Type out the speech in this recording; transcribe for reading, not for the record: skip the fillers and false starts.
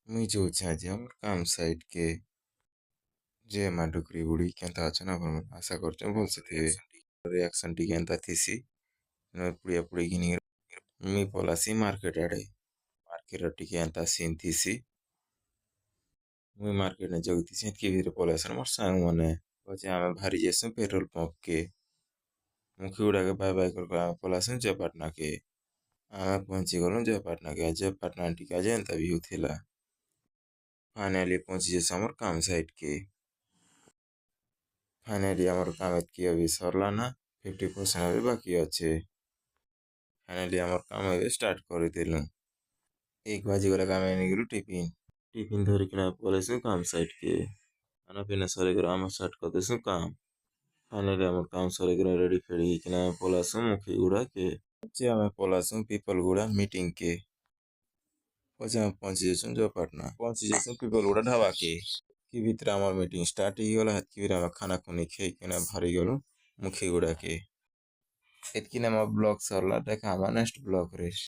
मुई जाऊँचे आज हमर काम साइट के जे मा डुकरी बुड़ी केंता अछन अपन मन आशा करछन भल से थे रिएक्शन टी केंता थीसी न पुड़िया पुड़ी घिनी मुई पलासी मार्केट आड़े मार्केट टी केंता सीन थीसी मुई मार्केट ने जगतीसी की भीतर पलासन मोर सांग मने पछे आमे भारी जेसु पेट्रोल पंप के मुखी उड़ा के बाय बाय कर आमे पलासन जयपाटना के आमे पहुंची गलु जयपाटना टी का जेंता व्यू थिला फाइनली पहुंची जेसु हमर काम साइट के फाइनली हमर काम एतकी अभी सरला ना 50% अभी बाकी अच्छे फाइनली हमर काम अभी स्टार्ट कर देलु 1 बाजी गला काम निगलु टिफिन टिफिन धरि किना पलेसु काम साइट के खाना पीना सरे कर आम स्टार्ट कर देसु काम फाइनली हमर काम सरे कर रेडी फेडी किना पलासु मुखी गुड़ा के जे हमें पलासु पीपल गुड़ा मीटिंग के पछे हम पहुंची जेसु जयपाटना पहुंची जेसु पीपल गुड़ा ढाबा के की भीतर हमार मीटिंग स्टार्ट ही गला हतकी भीतर हम खाना खुनी खे किना भारी गलु मुखी गुड़ा के इतकी ना ब्लॉग सरला देखा हमार नेक्स्ट ब्लॉग रे।